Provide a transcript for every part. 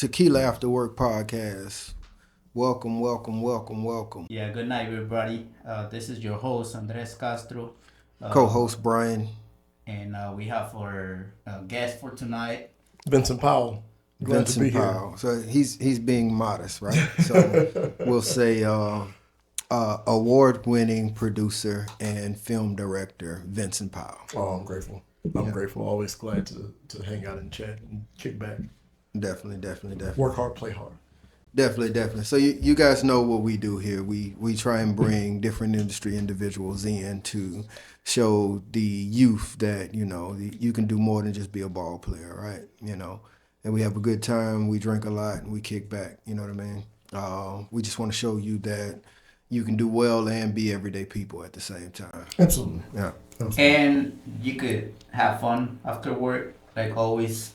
Tequila After Work podcast. Welcome, welcome, welcome, welcome. Yeah, good night, everybody. This is your host, Andres Castro. Co-host Brian. And we have our guest for tonight. Vincent Powell. Glad to be Vincent Powell. So he's being modest, right? So we'll say award-winning producer and film director Vincent Powell. Oh, I'm grateful. I'm grateful. Always glad to hang out and chat and kick back. Definitely. Work hard, play hard. Definitely. So you guys know what we do here. We try and bring different industry individuals in to show the youth that, you can do more than just be a ball player, right? And we have a good time. We drink a lot and we kick back. You know what I mean? We just want to show you that you can do well and be everyday people at the same time. Absolutely. Yeah. Absolutely. And you could have fun after work, like always.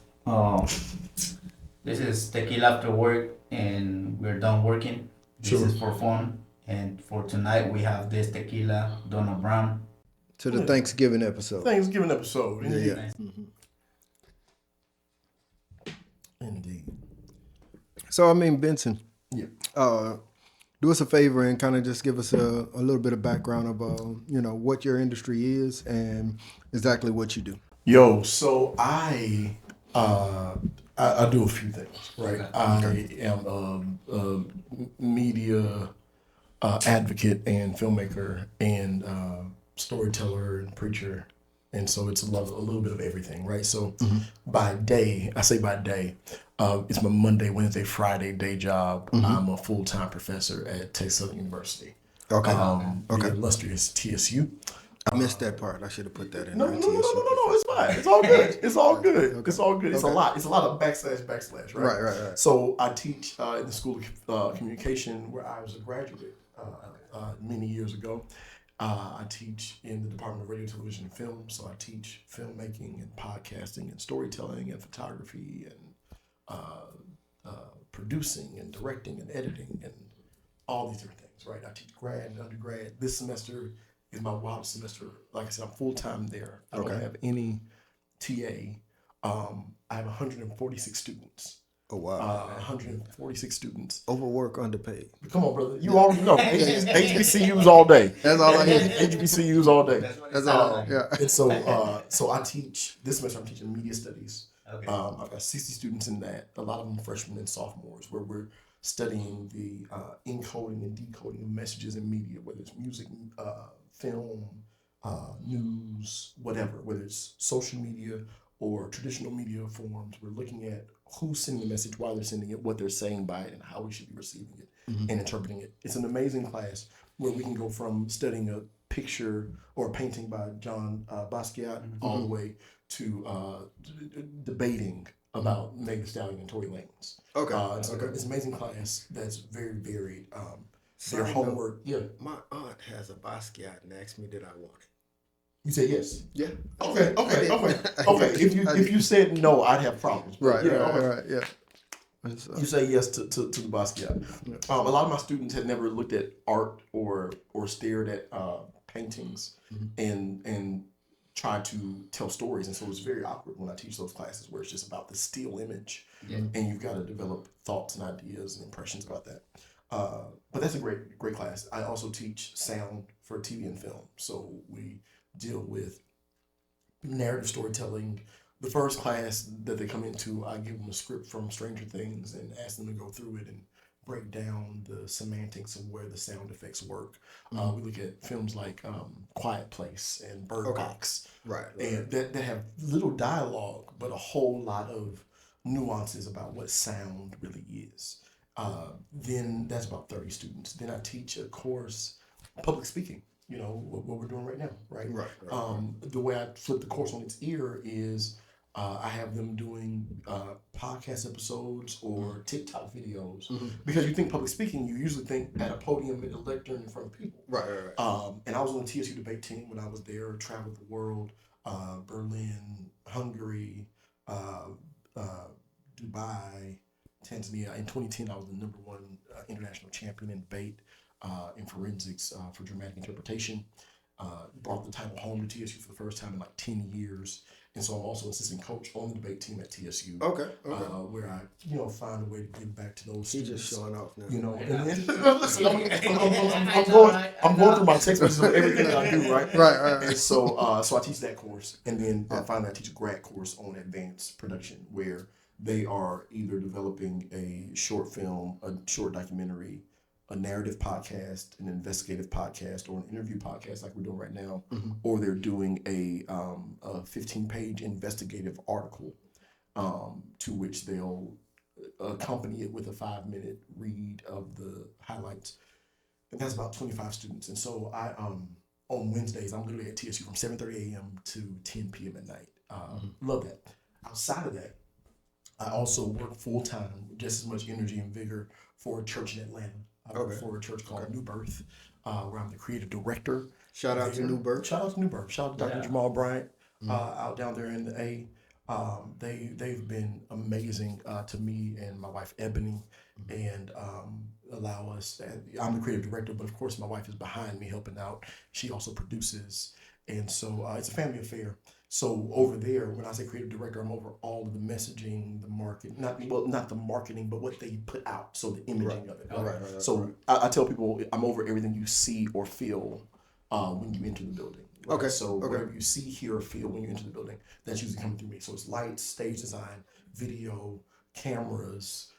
This is Tequila After Work, and we're done working. This is for fun. And for tonight, we have this tequila, Donna Brown. To the Thanksgiving episode. Thanksgiving episode. Yeah. Nice. Indeed. So, Benson. Yeah. Do us a favor and kind of just give us a little bit of background of what your industry is and exactly what you do. Yo, so I do a few things, right? I am a media advocate and filmmaker and storyteller and preacher, and so it's a little bit of everything, right? So by day, it's my Monday, Wednesday, Friday day job. I'm a full-time professor at Texas Southern University. Okay. The illustrious TSU. I missed that part. I should have put that in No, there. it's fine. It's all good. It's all good. Okay. It's all good. It's Okay. a lot. It's a lot of backslash, right? Right. So I teach in the School of Communication where I was a graduate many years ago. I teach in the Department of Radio, Television, and Film. So I teach filmmaking and podcasting and storytelling and photography and producing and directing and editing and all these different things, right? I teach grad and undergrad. This semester is my wildest semester. Like I said, I'm full-time there. I don't have any TA. I have 146 students. Oh, wow. 146 students. Overwork, underpaid. Come on, brother. You already know. HBCUs all day. That's all I need. HBCUs all day. That's all. Yeah. And so I teach, this semester I'm teaching media studies. Okay. I've got 60 students in that, a lot of them freshmen and sophomores, where we're studying the encoding and decoding of messages in media, whether it's music, film, news, whatever, whether it's social media or traditional media forms. We're looking at who's sending the message, why they're sending it, what they're saying by it, and how we should be receiving it and interpreting it. It's an amazing class where we can go from studying a picture or a painting by John Basquiat all the way to debating about Megan Thee Stallion and Tory Lanez. Okay. It's an amazing class that's very varied. Their Side homework, My aunt has a Basquiat and asked me did I want it. You say yes. Yeah. Okay. If you said no, I'd have problems. Right. Yeah. You say yes to the Basquiat. A lot of my students had never looked at art or stared at paintings and tried to tell stories, and so it's very awkward when I teach those classes where it's just about the still image, and you've got to develop thoughts and ideas and impressions about that. But that's a great class. I also teach sound for TV and film, so we deal with narrative storytelling. The first class that they come into, I give them a script from Stranger Things and ask them to go through it and break down the semantics of where the sound effects work. We look at films like Quiet Place and Bird Box, Right. and that have little dialogue, but a whole lot of nuances about what sound really is. Then that's about 30 students. Then I teach a course, public speaking, what we're doing right now, right? Right. The way I flip the course on its ear is I have them doing podcast episodes or TikTok videos. Because you think public speaking, you usually think at a podium, at a lectern in front of people. Right. And I was on the TSU debate team when I was there, traveled the world, Berlin, Hungary, Dubai, Tanzania. In 2010, I was the #1 international champion in debate in forensics for dramatic interpretation. brought the title home to TSU for the first time in like 10 years. And so I'm also assistant coach on the debate team at TSU. Okay. Where I, find a way to give back to those He's students. just showing off now. And then, listen, I'm going through my text messages of everything that I do, right? Right. And so, so I teach that course, and then finally I teach a grad course on advanced production, where they are either developing a short film, a short documentary, a narrative podcast, an investigative podcast, or an interview podcast like we're doing right now, or they're doing a 15-page investigative article to which they'll accompany it with a 5-minute read of the highlights. And that's about 25 students. And so I on Wednesdays, I'm literally at TSU from 7:30 a.m. to 10 p.m. at night. Love that. Outside of that, I also work full-time with just as much energy and vigor for a church in Atlanta. I work for a church called New Birth, where I'm the creative director. Shout out to New Birth. Shout out to New Birth. Shout out to Dr. Jamal Bryant out down there in the A. They've been amazing to me and my wife Ebony, and allow us. I'm the creative director, but of course my wife is behind me helping out. She also produces, and so it's a family affair. So over there, when I say creative director, I'm over all of the messaging, the market, not the marketing, but what they put out. So the imaging of it. Right. So I tell people I'm over everything you see or feel when you enter the building. Right? Okay. So whatever you see, hear, or feel when you enter the building, that's usually coming through me. So it's lights, stage design, video, cameras,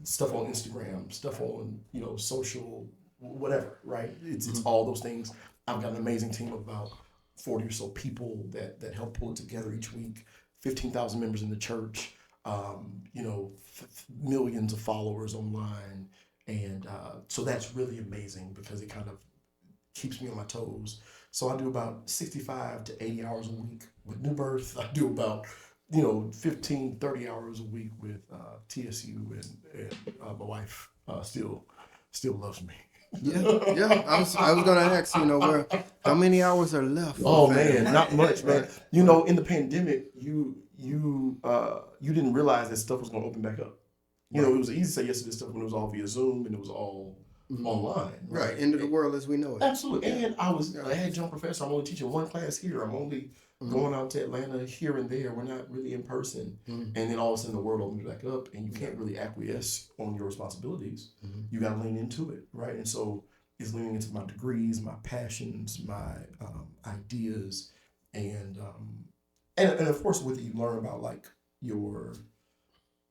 stuff on Instagram, stuff on social, whatever. Right. It's all those things. I've got an amazing team of about 40 or so people that help pull it together each week. 15,000 members in the church. Millions of followers online, and so that's really amazing because it kind of keeps me on my toes. So I do about 65 to 80 hours a week with New Birth. I do about 15, 30 hours a week with TSU, and my wife still loves me. Yeah. I was gonna ask, how many hours are left? Oh man, not much, man. In the pandemic, you didn't realize that stuff was gonna open back up. It was easy to say yes to this stuff when it was all via Zoom and it was all online. Right, end of the world as we know it. Absolutely. And I had young professor. I'm only teaching one class here. I'm only going out to Atlanta here and there. We're not really in person. And then all of a sudden the world opens back up, and you can't really acquiesce on your responsibilities. You got to lean into it, right? And so it's leaning into my degrees, my passions, my ideas, and of course with it you learn about like your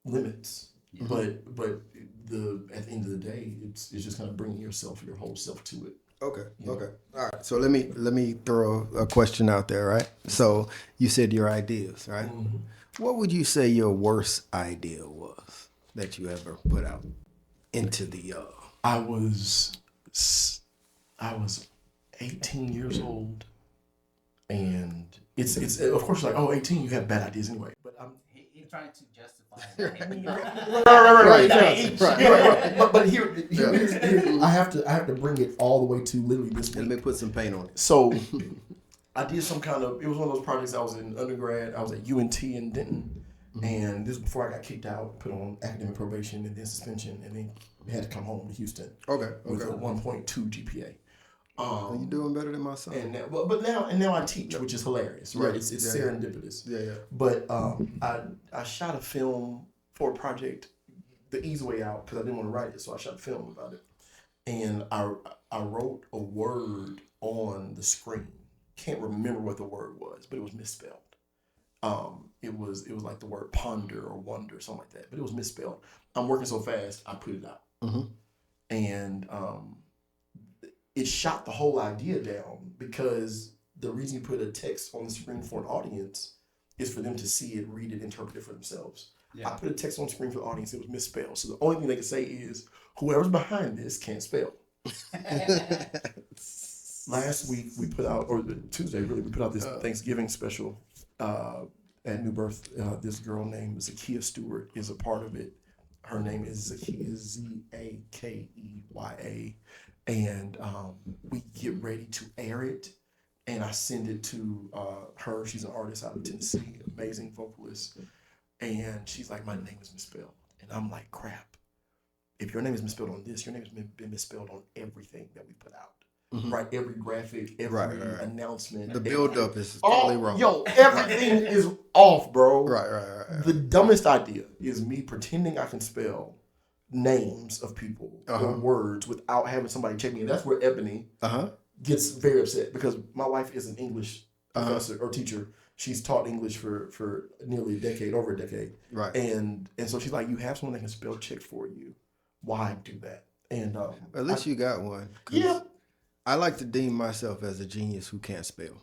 limits. But at the end of the day, it's just kind of bringing your whole self to it. Okay. All right. So let me throw a question out there, right? So you said your ideas, right? What would you say your worst idea was that you ever put out into the? I was 18 years old, and it's of course like 18 you have bad ideas anyway. But He's trying to justify. Right. But here, I have to bring it all the way to literally this week. Let me put some paint on it. So I did some kind of. It was one of those projects. I was in undergrad. I was at UNT in Denton, and this was before I got kicked out, put on academic probation, and then suspension, and then had to come home to Houston. With a 1.2 GPA. Are you doing better than my son? And now I teach, which is hilarious, right? It's serendipitous. Yeah. But I shot a film for a project, the easy way out, because I didn't want to write it, so I shot a film about it. And I wrote a word on the screen. Can't remember what the word was, but it was misspelled. It was like the word ponder or wonder, something like that, but it was misspelled. I'm working so fast, I put it out. And it shot the whole idea down, because the reason you put a text on the screen for an audience is for them to see it, read it, interpret it for themselves. I put a text on the screen for the audience, it was misspelled. So the only thing they can say is, whoever's behind this can't spell. Last week we put out, or Tuesday really, we put out this Thanksgiving special at New Birth. This girl named Zakiya Stewart is a part of it. Her name is Zakiya, Zakeya. And we get ready to air it, and I send it to her. She's an artist out of Tennessee, amazing vocalist, and she's like, my name is misspelled. And I'm like, crap. If your name is misspelled on this, your name has been misspelled on everything that we put out. right? Every graphic, every announcement. The build-up is totally wrong. Yo, everything is off, bro. Right. The dumbest idea is me pretending I can spell names of people or words without having somebody check me. And that's where Ebony gets very upset because my wife is an English professor or teacher. She's taught English for nearly a decade, over a decade. Right. And so she's like, you have someone that can spell check for you. Why do that? And at least you got one. Yeah. I like to deem myself as a genius who can't spell.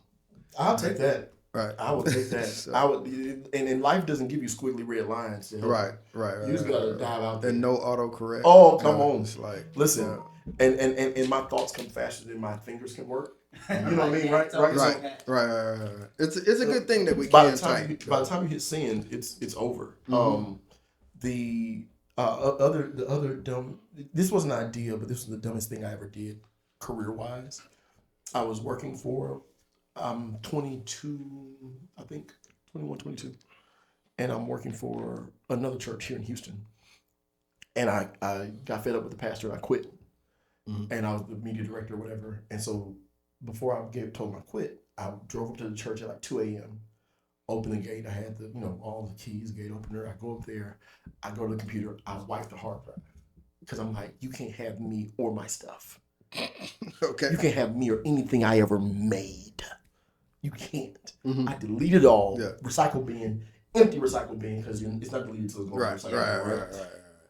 I'll take that. Right. I would take that. So, I would, and life doesn't give you squiggly red lines. Right. You just gotta dive out there. And no autocorrect. Oh, come on. It's like, listen, and my thoughts come faster than my fingers can work. You know what I mean? Right. It's a good thing that we can type. By the time you hit send, it's over. The other dumb. This was an idea, but this was the dumbest thing I ever did, career wise. I was working for. I'm 22, I think, 21, 22. And I'm working for another church here in Houston. And I got fed up with the pastor and I quit. And I was the media director or whatever. And so before I told him I quit, I drove up to the church at like 2 a.m., opened the gate. I had all the keys, gate opener. I go up there, I go to the computer, I wipe the hard drive. Because I'm like, you can't have me or my stuff. Okay. You can't have me or anything I ever made. You can't. I deleted all. Recycle bin, empty recycle bin because it's not deleted until it's going right.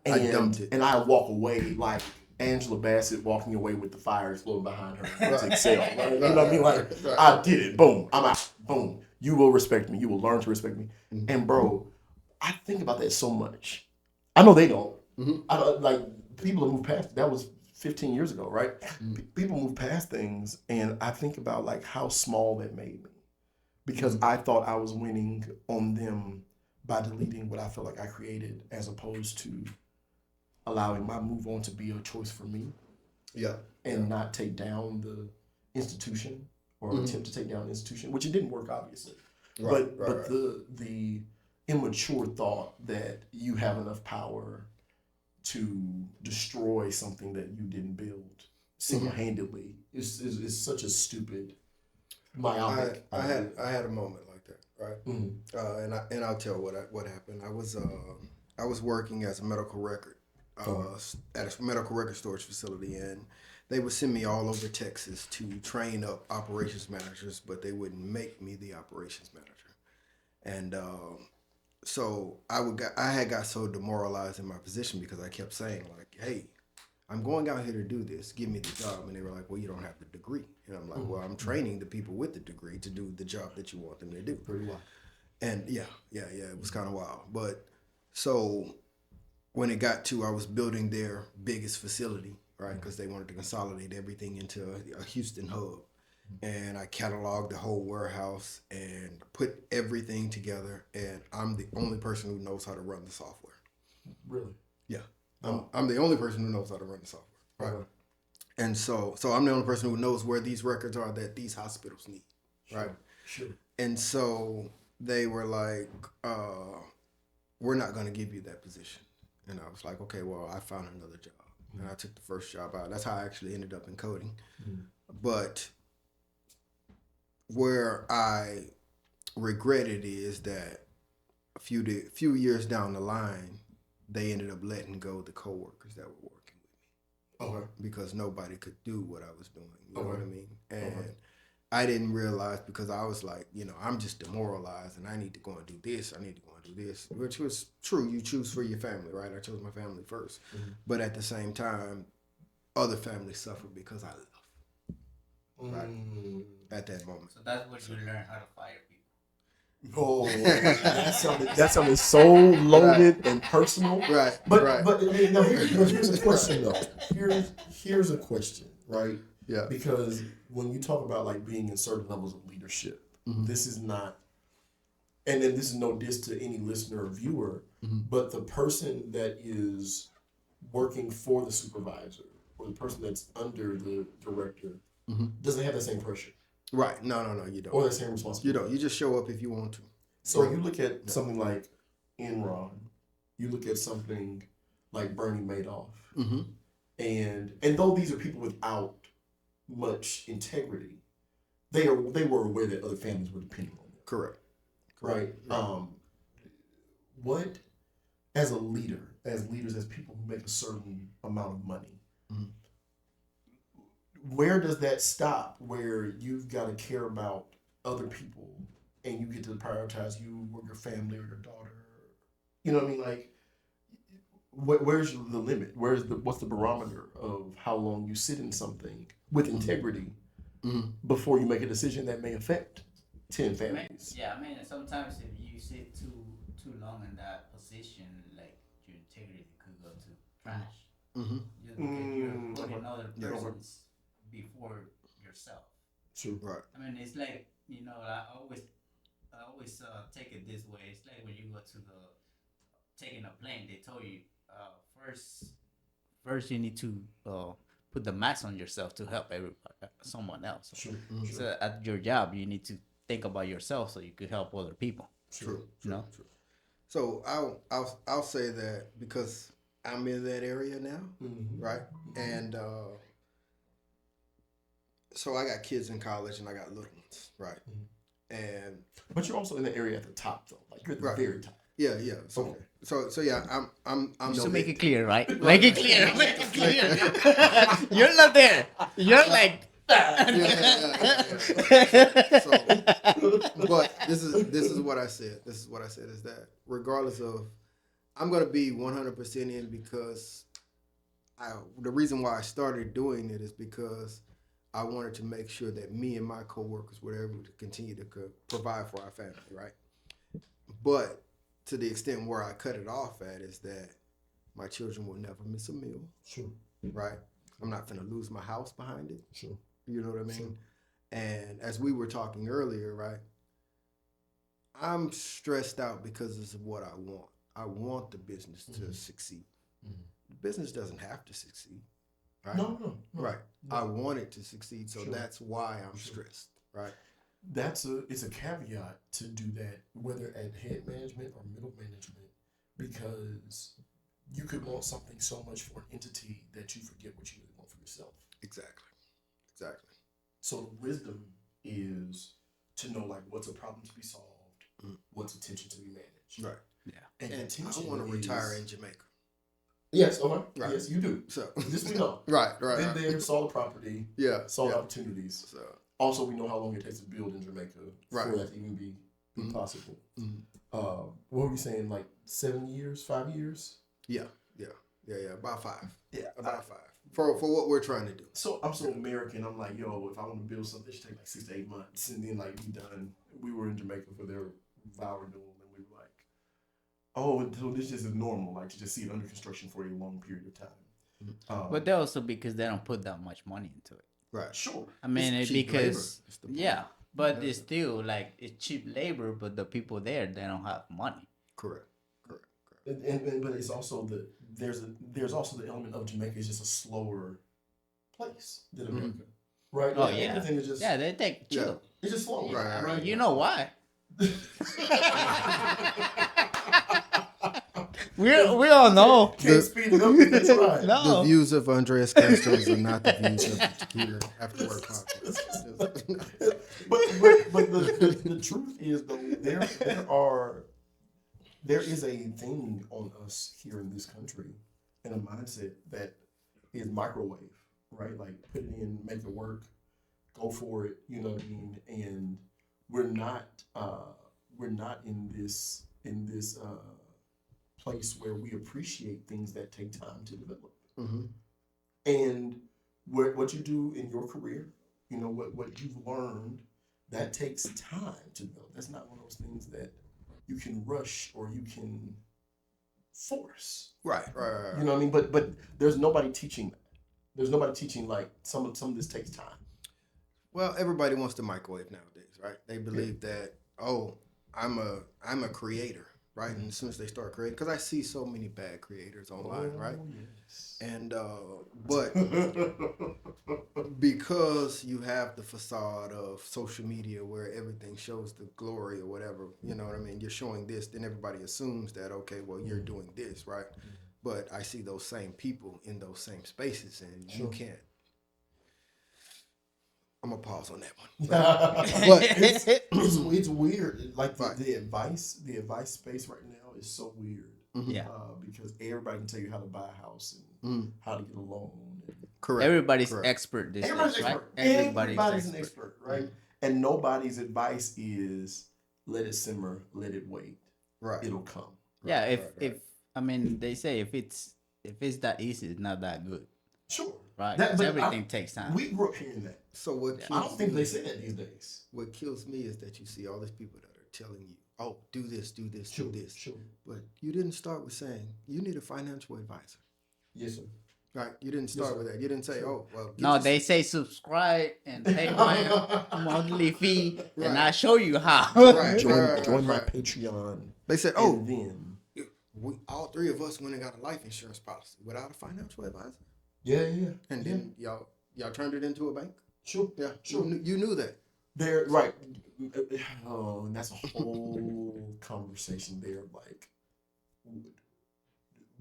And I dumped it. And I walk away like Angela Bassett walking away with the fire exploding behind her. It's Excel. You know what I mean? Like, I did it. Boom. I'm out. Boom. You will respect me. You will learn to respect me. And bro, I think about that so much. I know they don't. I don't, like people have moved past. That was 15 years ago, right? People move past things, and I think about like how small that made me because I thought I was winning on them by deleting what I felt like I created as opposed to allowing my move on to be a choice for me. And not take down the institution or attempt to take down the institution, which it didn't work obviously. But the immature thought that you have enough power to destroy something that you didn't build single-handedly is such a stupid myopic. I had a moment like that, right? And I'll tell what happened. I was working as a medical record at a medical record storage facility, and they would send me all over Texas to train up operations managers, but they wouldn't make me the operations manager, and so I had got so demoralized in my position because I kept saying like, hey, I'm going out here to do this. Give me the job. And they were like, well, you don't have the degree. And I'm like, well, I'm training the people with the degree to do the job that you want them to do. Pretty wild. And yeah, it was kind of wild. But so when it got to, I was building their biggest facility, right? Because they wanted to consolidate everything into a Houston hub. And I cataloged the whole warehouse and put everything together. And I'm the only person who knows how to run the software. Really? Yeah. I'm the only person who knows how to run the software. Right. And so I'm the only person who knows where these records are that these hospitals need. Right. Sure. And so they were like, we're not going to give you that position. And I was like, okay, well, I found another job. And I took the first job out. That's how I actually ended up in coding. But where I regret it is that a few years down the line, they ended up letting go the coworkers that were working with me. Because nobody could do what I was doing. You know what I mean? And I didn't realize because I was like, I'm just demoralized and I need to go and do this. I need to go and do this, which was true. You choose for your family, right? I chose my family first. But at the same time, other families suffer because I left. Right. At that moment. So that's what you learn how to fire people. Oh, that sounded so loaded and personal. Right. But I mean, now here's a question though. Here's a question, right? Yeah. Because when you talk about like being in certain levels of leadership, this is not, and then this is no diss to any listener or viewer, but the person that is working for the supervisor or the person that's under the director doesn't have the same pressure. Right. No, you don't. Or the same responsibility. You don't. You just show up if you want to. So you look at something like Enron, you look at something like Bernie Madoff, and though these are people without much integrity, they were aware that other families were depending on them. Correct. Right. What, as a leader, as leaders, as people who make a certain amount of money, where does that stop? Where you've got to care about other people and you get to prioritize you or your family or your daughter. You know what I mean? Like, where's the limit? What's the barometer of how long you sit in something with integrity before you make a decision that may affect 10 families? I mean, sometimes if you sit too long in that position, like your integrity could go to trash. Just because you're putting other persons before yourself. Sure. Right. I mean, it's like, I always take it this way. It's like when you go to taking a plane, they told you first you need to put the mask on yourself to help someone else. Sure. So at your job, you need to think about yourself so you could help other people. True. True. So I'll say that because I'm in that area now, right? And so I got kids in college and I got little ones, right? But you're also in the area at the top, though. Like you're at the very top. Yeah. So yeah, I'm Just to make it clear, right? Make it clear. You're not there. You're like. So, but this is what I said. This is what I said is that regardless of, I'm gonna be 100% in because the reason why I started doing it is because I wanted to make sure that me and my coworkers were able to continue to provide for our family, right? But to the extent where I cut it off at is that my children will never miss a meal. Sure. Right? I'm not gonna lose my house behind it. Sure. You know what I mean? Sure. And as we were talking earlier, right? I'm stressed out because this is what I want. I want the business to succeed. The business doesn't have to succeed. Right? No. Right. No. I want it to succeed, so Sure. that's why I'm stressed. Right. It's a caveat to do that, whether at head management or middle management, because you could want something so much for an entity that you forget what you really want for yourself. Exactly. So the wisdom is to know like what's a problem to be solved, what's attention to be managed. Right. Yeah. And I want to retire in Jamaica. Yes, okay. Right. Yes, you do. So This we know. Right. Been there, saw the property, saw the yeah. opportunities. So Also, we know how long it takes to build in Jamaica for that to even be possible. What were you saying? Like 7 years, 5 years? Yeah. About 5. Yeah, About 5 for what we're trying to do. So I'm so American. I'm like, yo, if I want to build something, it should take like 6 to 8 months, and then like be done. We were in Jamaica for their vow renewal, and we were like, oh, so this just is normal, like to just see it under construction for a long period of time. But they also because they don't put that much money into it. Right. Sure. I mean, It's cheap because labor. but it's still like it's cheap labor, but the people there they don't have money. Correct. But it's also there's also the element of Jamaica is just a slower place than America, right? Oh Like, yeah, everything is just they take chill. it's just slow, Right. right? You know why? we all know. Can't speed it up if they try. No. The views of Andres Castro's are not the views of the Tequila After Work podcast. But the truth is though there is a thing on us here in this country and a mindset that is microwave, right? Like put it in, make it work, go for it, you know what I mean? And we're not in this place where we appreciate things that take time to develop. And what you do in your career, you know, what you've learned, that takes time to develop. That's not one of those things that you can rush or you can force. Right. You know what I mean? But there's nobody teaching that. There's nobody teaching like some of this takes time. Well, everybody wants to microwave nowadays, right? They believe that, oh, I'm a creator, right? And as soon as they start creating, because I see so many bad creators online, right? Yes. And but because you have the facade of social media where everything shows the glory or whatever, you know what I mean? You're showing this, then everybody assumes that, okay, well, you're doing this, right? But I see those same people in those same spaces, and you can't. I'm gonna pause on that one. But it's weird. Like the advice space right now is so weird. Yeah. Because everybody can tell you how to buy a house and how to get a loan. Correct. Everybody's expert this Everybody's days, expert. right? Everybody's an expert, right? And nobody's advice is let it simmer, let it wait. Right. It'll come. Yeah, if I mean they say if it's that easy, it's not that good. Sure. Right. But Everything takes time. We grew up hearing that. So what? I don't think they say that these days. What kills me is that you see all these people that are telling you, "Oh, do this, do this, do this." Sure. But you didn't start with saying you need a financial advisor. Yes, sir. Right? You didn't start with that. You didn't say, "Oh, well." No, they say subscribe and pay my monthly fee, and I show you how. Right. Join my Patreon. They said, And "Oh, then we all three of us went and got a life insurance policy without a financial advisor." yeah. And then y'all turned it into a bank. Sure. Yeah, Sure. You knew that. There, right. Oh, and that's a whole conversation there. Like,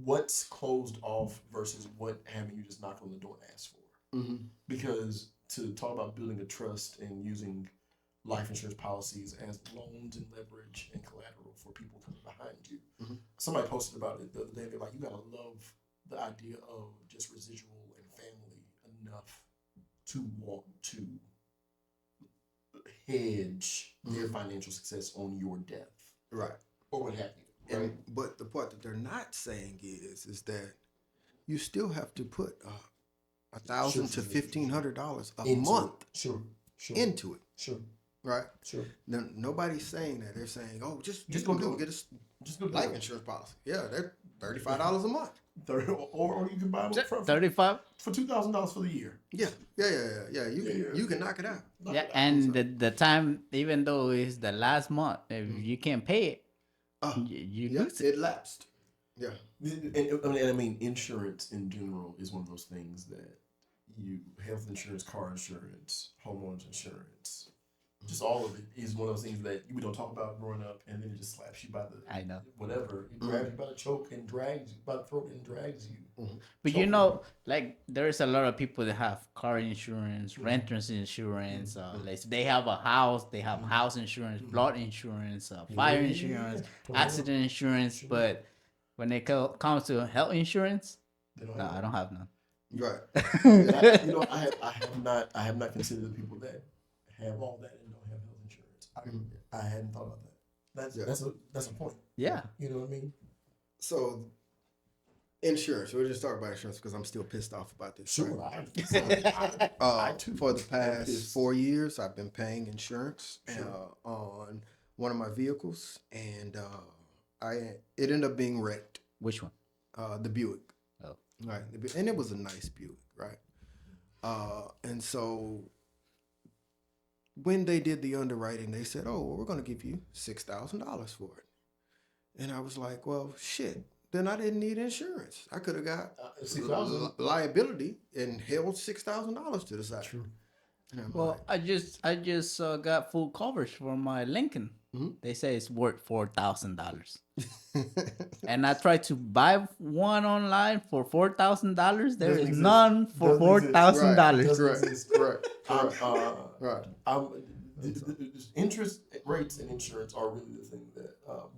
what's closed off versus what having you just knock on the door and ask for. Mm-hmm. Because to talk about building a trust and using life insurance policies as loans and leverage and collateral for people coming behind you. Mm-hmm. Somebody posted about it the other day. They're like, you gotta love the idea of just residual and family enough to want to hedge their financial success on your death. Right. Or what have you. Right? But the part that they're not saying is that you still have to put $1,000 to $1,500 a month Sure. into it. Sure. Right. Sure. Now, nobody's saying that. They're saying, "Oh, just go go do get it. a Just go do life it. insurance policy." Yeah, they're $35 a month. Or you can buy them for 35. $2,000 for the year. Yeah. You can knock it out. Yeah, and the time, even though it's the last month, if you can't pay it, you lose it. It lapsed. Yeah. And I mean, insurance in general is one of those things that health insurance, car insurance, homeowners insurance, just all of it is one of those things that we don't talk about growing up, and then it just slaps you by the whatever. It grabs you by the choke and drags you by the throat and drags you. Mm-hmm. But you know, like there's a lot of people that have car insurance, renters insurance. Like they have a house, they have house insurance, flood insurance, fire insurance, accident insurance. But when it comes to health insurance, no, I don't have none. Right. I have not considered the people that have all that and don't have health insurance. I hadn't thought about that. That's a point. Yeah. You know what I mean? So, insurance. We'll just talk about insurance because I'm still pissed off about this. Sure. Right? I too. For the past 4 years, I've been paying insurance on one of my vehicles, and it ended up being wrecked. Which one? The Buick. Oh. Right. And it was a nice Buick, right? And so when they did the underwriting, they said, "Oh, well, we're going to give you $6,000 for it." And I was like, "Well, shit. Then I didn't need insurance. I could have got liability and held $6,000 to the side." True. Well, I just got full coverage for my Lincoln. Mm-hmm. They say it's worth $4,000, and I tried to buy one online for $4,000. There is none for $4,000. Correct. Right. The interest rates and insurance are really the thing that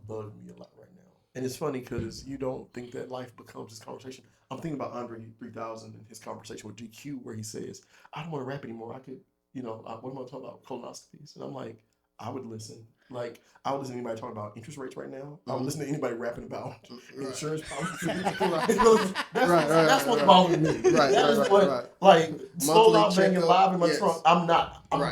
bug me a lot right now. And it's funny because you don't think that life becomes this conversation. I'm thinking about Andre 3000 and his conversation with GQ where he says, "I don't want to rap anymore. I could, what am I talking about? Colonoscopies." And I'm like, I would listen. Like, I would listen to anybody talking about interest rates right now. I would listen to anybody rapping about insurance policies. That's what's bothering me. That is what, like, slow out banging live in my trunk. I'm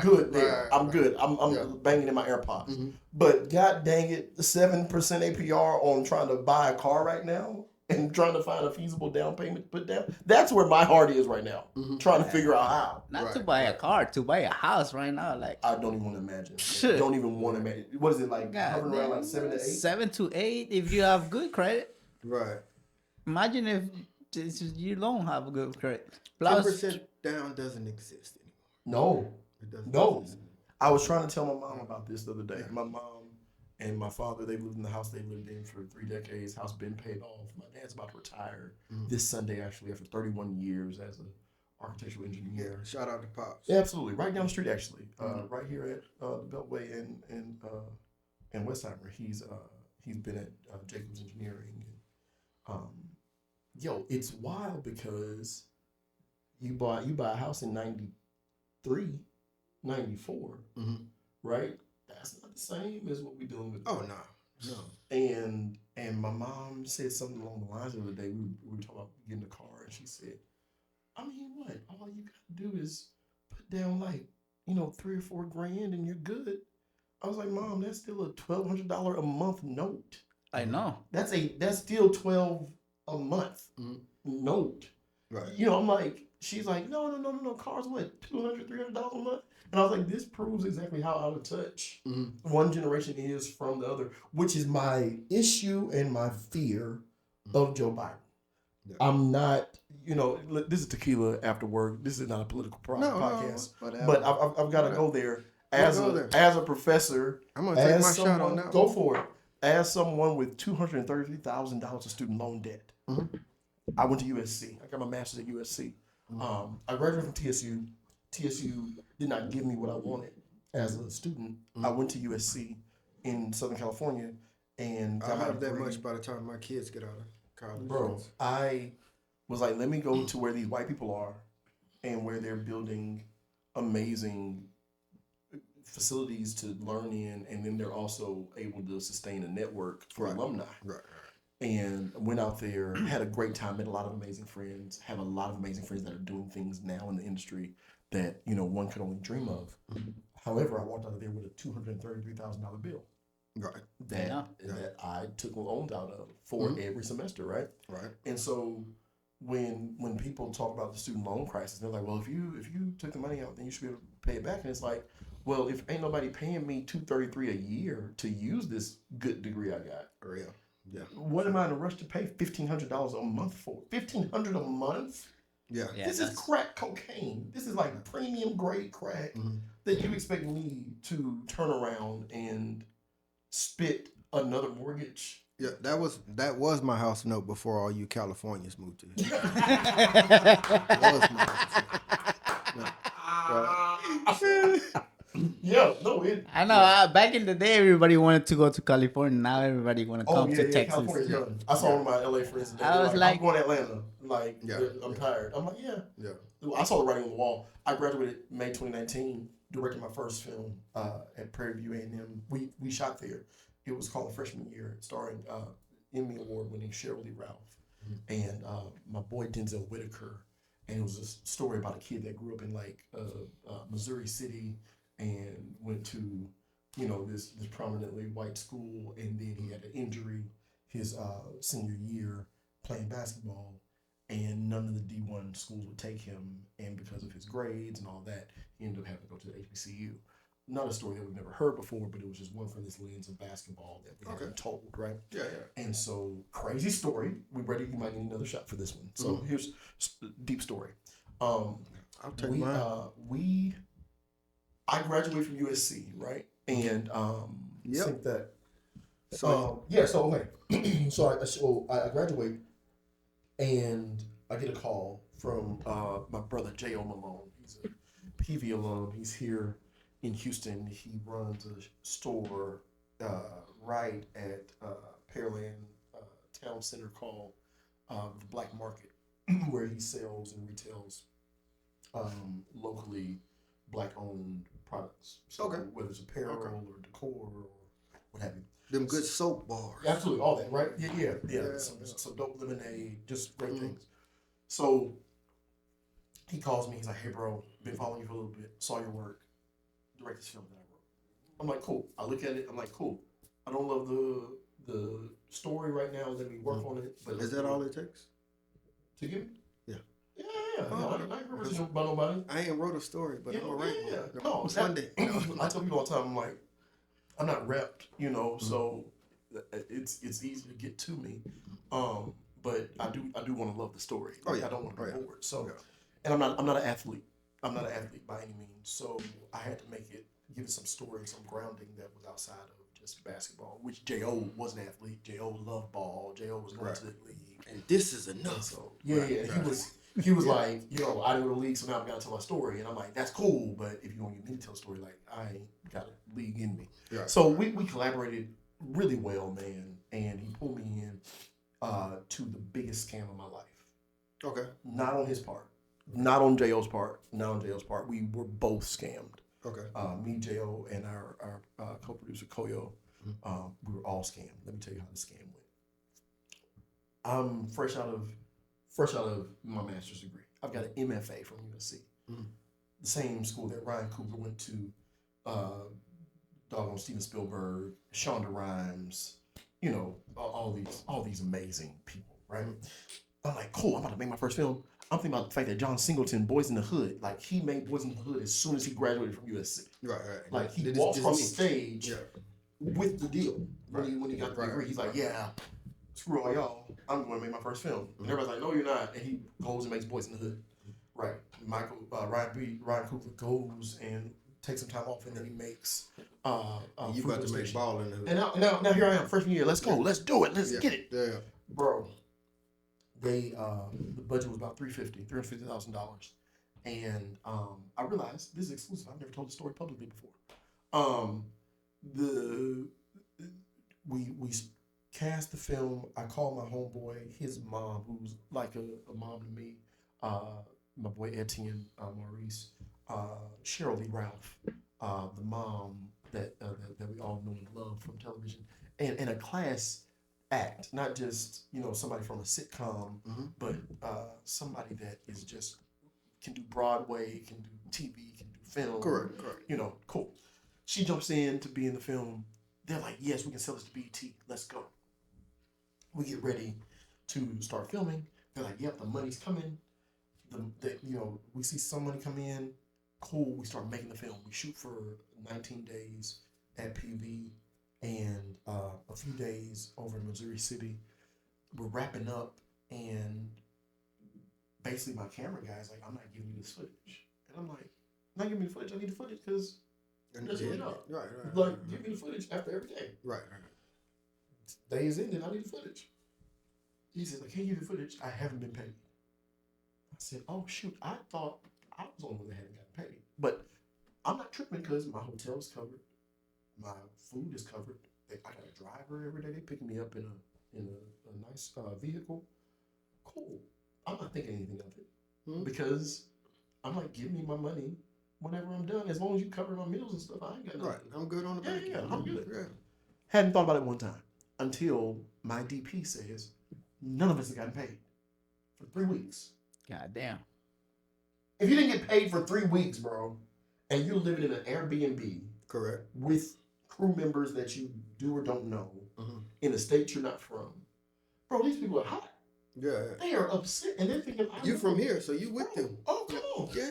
good there. I'm good. I'm banging in my AirPods. Mm-hmm. But god dang it, 7% APR on trying to buy a car right now and trying to find a feasible down payment to put down. That's where my heart is right now. Mm-hmm. Trying to figure out how. Not to buy a car, to buy a house right now. Like, I don't even want to imagine. Don't even want to imagine. What is it like? Hovering around like 7 to 8? 7 to 8 if you have good credit. Right. Imagine if you don't have good credit. 10% down doesn't exist anymore. No. It doesn't. No. I was trying to tell my mom about this the other day. My mom and my father, they lived in the house they lived in for 3 decades. House been paid off. My dad's about to retire this Sunday, actually, after 31 years as a architectural engineer. Yeah, shout out to Pops. Yeah, absolutely. Right down the street, actually. Right here at the Beltway in Westheimer. He's been at Jacobs Engineering. Yo, it's wild because you buy a house in 93, 94, right? That's not the same as what we're dealing with. Oh, no. And my mom said something along the lines the other day. We were talking about getting a car, and she said, I mean, what? All you got to do is put down like, $3 or $4 grand and you're good. I was like, Mom, that's still a $1,200 a month note. I know. That's still $12 a month note. Right. I'm like, she's like, no. Cars what, $200, $300 a month? And I was like, this proves exactly how out of touch one generation is from the other, which is my issue and my fear of Joe Biden. Yeah. I'm not, this is Tequila After Work. This is not a political podcast. No, but I've got to go there as a professor. I'm going to take my shot on that. Go for it. As someone with $233,000 of student loan debt. I went to USC. I got my master's at USC. I graduated from TSU. TSU did not give me what I wanted as a student. I went to USC in Southern California and I have that much by the time my kids get out of college. Bro, I was like, let me go to where these white people are and where they're building amazing facilities to learn in, and then they're also able to sustain a network for alumni. Right. And went out there, had a great time, met a lot of amazing friends, have a lot of amazing friends that are doing things now in the industry that, one could only dream of. However, I walked out of there with a $233,000 bill. Right. That I took loans out of for every semester, right? Right. And so when people talk about the student loan crisis, they're like, well, if you took the money out, then you should be able to pay it back. And it's like, well, if ain't nobody paying me $233 a year to use this good degree I got. Real. Yeah. What am I in a rush to pay $1,500 a month for? $1,500 a month? Yeah. This is crack cocaine. This is like premium grade crack that you expect me to turn around and spit another mortgage. Yeah, that was my house note before all you Californians moved to here. That was my house note. Yeah, I know. Back in the day, everybody wanted to go to California. Now everybody want to come to Texas. I saw one of my LA friends today. I was like, I'm going to Atlanta. I'm tired. I'm like, yeah. I saw the writing on the wall. I graduated May 2019, directed my first film at Prairie View A&M. We shot there. It was called The Freshman Year, starring Emmy Award-winning Cheryl Lee Ralph and my boy Denzel Whitaker. And it was a story about a kid that grew up in Missouri City and went to, this prominently white school, and then he had an injury his senior year playing basketball, and none of the D1 schools would take him, and because of his grades and all that, he ended up having to go to the HBCU. Not a story that we've never heard before, but it was just one from this lens of basketball that we haven't told, right? Yeah. And so, crazy story. We ready? You might need another shot for this one. So here's deep story. I'll take mine. I graduated from USC, right? And think that. So okay. So I graduate, and I get a call from my brother J.O. Malone. He's a PV alum. He's here in Houston. He runs a store right at Pearland Town Center called the Black Market, where he sells and retails locally Black-owned products. So whether it's apparel or decor or what have you. Them good soap bars. Absolutely, all that, right? Yeah. Some dope lemonade, just great things. So he calls me. He's like, hey, bro, been following you for a little bit. Saw your work. Direct this film that I wrote. I'm like, cool. I look at it. I'm like, cool. I don't love the story right now. Let me work on it. But is that all it takes? To give me? Yeah. Yeah. I ain't wrote about nobody. I ain't wrote a story, but I'm gonna write one. No, one day. I tell people all the time, I'm like, I'm not repped, so it's easy to get to me. But I do want to love the story. I don't want to be bored. So, and I'm not an athlete. I'm not an athlete by any means. So I had to give it some story, some grounding that was outside of just basketball, which J.O. was an athlete. J.O. loved ball. J.O. was going to the league. And this is enough. So, he was he was like, I didn't go to the league, so now I gotta tell my story. And I'm like, that's cool, but if you want to get me to tell a story, like, I ain't got a league in me. Right. So we collaborated really well, man. And he pulled me in to the biggest scam of my life. Okay. Not on his part. Not on J.O.'s part. We were both scammed. Okay. Me, J.O., and our co-producer, Koyo, we were all scammed. Let me tell you how the scam went. I'm fresh out of my master's degree. I've got an MFA from USC. Mm-hmm. The same school that Ryan Coogler went to, doggone Steven Spielberg, Shonda Rhimes, all these amazing people, right? I'm like, cool, I'm about to make my first film. I'm thinking about the fact that John Singleton, Boys in the Hood, like he made Boys in the Hood as soon as he graduated from USC. Right. Like he walked across the stage with the deal when he got the degree. He's like, yeah, screw all y'all, I'm going to make my first film. And everybody's like, no, you're not. And he goes and makes Boys in the Hood. Right. Ryan Coogler goes and takes some time off, and then he makes. You about to make Ball in the Hood. And now here I am, freshman year. Let's go. Let's do it. Let's get it. Yeah. Bro. The budget was about $350,000, and I realized this is exclusive. I've never told the story publicly before. We cast the film. I called my homeboy, his mom, who's like a mom to me. My boy Etienne Maurice, Cheryl Lee Ralph, the mom that we all know and love from television, and a class act, not just somebody from a sitcom, but somebody that is just can do Broadway, can do TV, can do film. Correct. Cool. She jumps in to be in the film. They're like, yes, we can sell this to BET. Let's go. We get ready to start filming. They're like, yep, the money's coming. We see some money come in. Cool. We start making the film. We shoot for 19 days at PV. And a few days over in Missouri City, we're wrapping up, and basically my camera guy's like, I'm not giving you this footage. And I'm like, not giving me the footage. I need the footage because that's my job. Right. Like, give me the footage after every day. Right. Days ended, I need the footage. He says, I can't give you the footage. I haven't been paid. I said, oh, shoot. I thought I was the only one that hadn't gotten paid. But I'm not tripping because my hotel's covered. My food is covered. I got a driver every day. They pick me up in a nice vehicle. Cool. I'm not thinking anything of it because I'm like, give me my money whenever I'm done. As long as you cover my meals and stuff, I ain't got nothing. Right. I'm good on the back. Yeah, I'm good. Yeah. Hadn't thought about it one time until my DP says none of us have gotten paid for 3 weeks. God damn. If you didn't get paid for 3 weeks, bro, and you're living in an Airbnb, correct, with crew members that you do or don't know in a state you're not from, bro, these people are hot. Yeah. They are upset, and they're thinking, you from here, so you with them. Oh, come on. Yeah.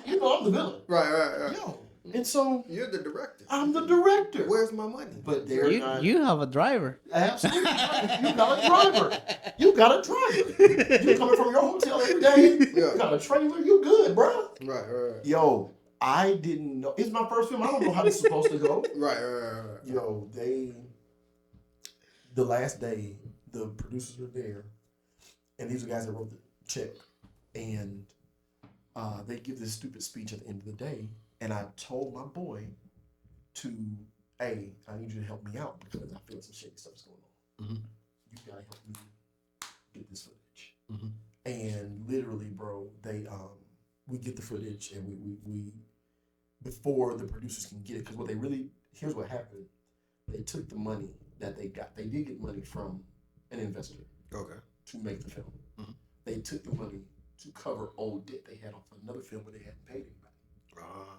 You know I'm the villain. Right. Yo. And so you're the director. I'm the director. Where's my money? But they're not. You have a driver. Absolutely. You got a driver. You coming from your hotel every day. You got a trailer. You good, bro. Right. Yo, I didn't know. It's my first film. I don't know how this is supposed to go. Right. Yo, the last day, the producers were there, and these are guys that wrote the check, and they give this stupid speech at the end of the day, and I told my boy I need you to help me out because I feel some shady stuff's going on. You gotta help me get this footage. And literally, bro, we get the footage, and we before the producers can get it, because here's what happened. They took the money that they got. They did get money from an investor. Okay. To make the film. They took the money to cover old debt they had off another film where they hadn't paid anybody.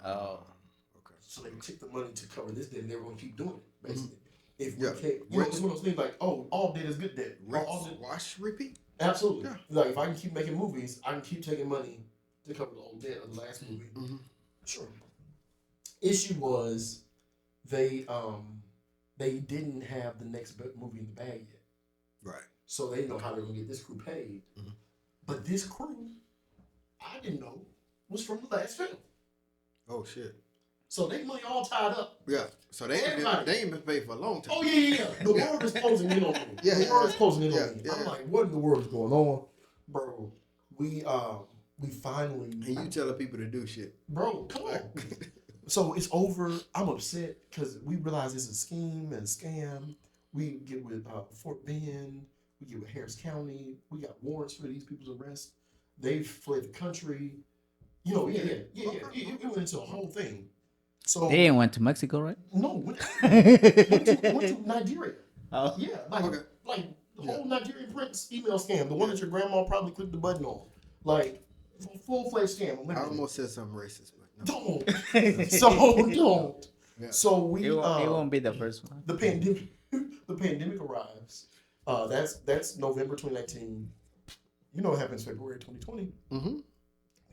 Okay. So they took the money to cover this debt, and they were going to keep doing it, basically. If Yeah. it's one of those things like, all debt is good debt. Wash, repeat. Absolutely. Yeah. Like, if I can keep making movies, I can keep taking money to cover the old debt of the last movie. Sure. Issue was they didn't have the next movie in the bag yet. Right. So they didn't know how they were going to get this crew paid. But this crew, I didn't know, was from the last film. Oh, shit. So they money all tied up. Yeah. So they ain't been paid for a long time. Oh, yeah. The world is closing in on me. The world is closing in on me. I'm like, what in the world is going on? bro. We finally. And you telling people to do shit, bro. Come on. So it's over. I'm upset because we realize it's a scheme and a scam. We get with Fort Bend. We get with Harris County. We got warrants for these people's arrest. They've fled the country. It went into a whole thing. So They went to Mexico, right? no, went to Nigeria. Oh. Yeah, like the whole Nigerian prince email scam, the one that your grandma probably clicked the button on, like full-fledged scam. Literally. I almost said something racist, but no. Don't. So don't. Yeah. So we. It won't be the first one. The pandemic arrives. That's November 2019. You know what happens February 2020. Mm-hmm.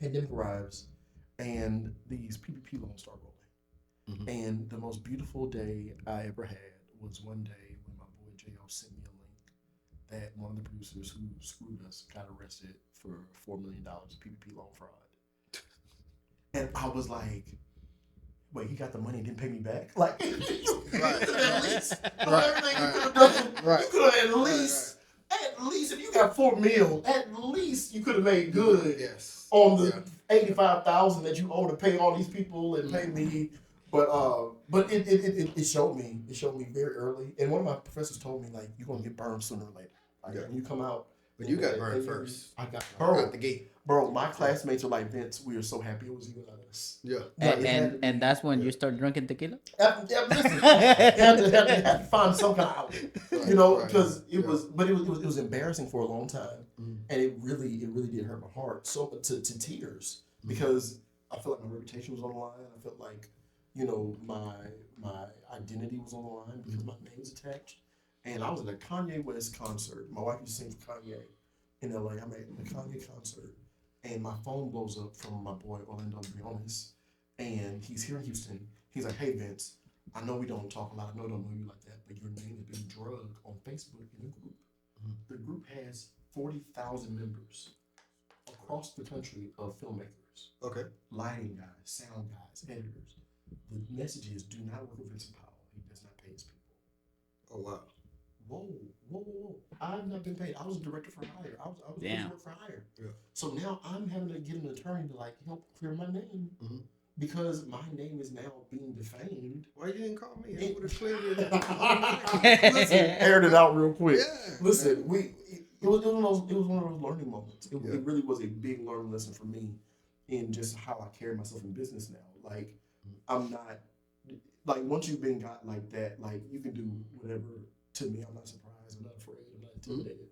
Pandemic arrives, and these PPP loans start rolling. Mm-hmm. And the most beautiful day I ever had was one day when my boy J.O. sent me a link that one of the producers who screwed us got arrested for $4 million PPP loan fraud. And I was like, wait, he got the money and didn't pay me back? Like, you could have at least, everything you could have done, you could have at least, if you got $4 million, at least you could have made good on the $85,000 that you owe to pay all these people and pay me. But it showed me very early. And one of my professors told me, like, you're going to get burned sooner or later. Like, when you come out. But you got burned first. I got burned. Out the gate. Bro, my classmates are like, Vince, we are so happy it was you and us. Yeah. And that's when you start drinking tequila? Listen, had to find some kind of outlet, you know, because it was embarrassing for a long time, and it really did hurt my heart to tears because I felt like my reputation was on the line. I felt like, you know, my identity was on the line because my name was attached, and I was at a Kanye West concert. My wife used to sing for Kanye in LA. I'm at a Kanye concert. And my phone blows up from my boy Orlando Briones, and he's here in Houston. He's like, "Hey Vince, I know we don't talk a lot. I know I don't know you like that, but your name has been drugged on Facebook in a group. The group has 40,000 members across the country of filmmakers, lighting guys, sound guys, editors. The message is: do not work with Vincent Powell. He does not pay his people." Oh wow. Whoa. I've not been paid. I was a director for hire. I was work for hire. Yeah. So now I'm having to get an attorney to like help clear my name because my name is now being defamed. Why you didn't call me? I would have cleared it. Listen, aired it out real quick. Yeah. Listen, it was one of those learning moments. It really was a big learning lesson for me in just how I carry myself in business now. Like I'm not like once you've been got like that, like you can do whatever. To me, I'm not surprised. I'm not afraid. I'm not intimidated.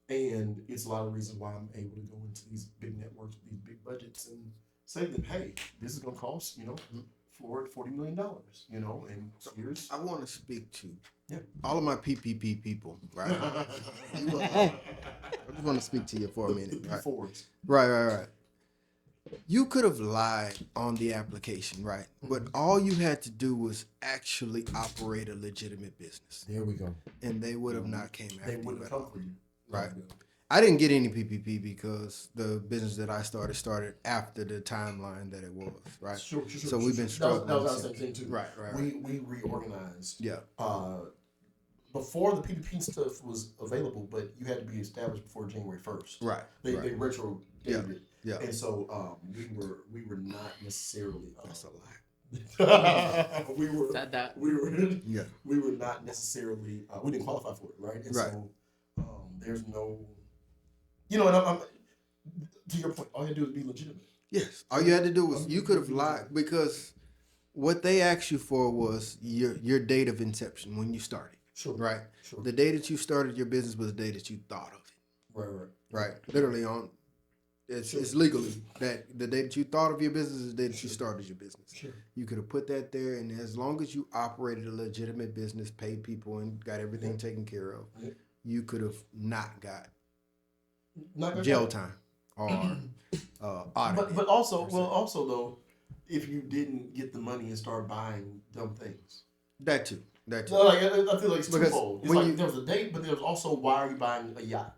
And it's a lot of reasons why I'm able to go into these big networks, these big budgets, and say to them, "Hey, this is going to cost $40 million." You know, and here's. I want to speak to all of my PPP people, right? I just want to speak to you for a minute, right? You could have lied on the application, right? But all you had to do was actually operate a legitimate business. There we go. And they would have not came after you at all. Right. Go. I didn't get any PPP because the business that I started after the timeline that it was, right? Sure. So we've been struggling. That was the same thing too. Right. We reorganized. Yeah. Before the PPP stuff was available, but you had to be established before January 1st. Right. They retro dated it. Yeah. And so we were not necessarily. That's a lie. we were not necessarily. We didn't qualify for it, right? And so there's no. You know, and I'm to your point. All you had to do is be legitimate. Yes. All you had to do was you could have lied because what they asked you for was your date of inception when you started. Sure. Right. Sure. The day that you started your business was the day that you thought of it. Right. Literally on. It's legally that the day that you thought of your business is the day that you started your business. Sure. You could have put that there, and as long as you operated a legitimate business, paid people, and got everything taken care of, you could have not got jail time or audit. But also though, if you didn't get the money and start buying dumb things. That too. So like, I feel like it's twofold. It's like there was a date, but there was also why are you buying a yacht?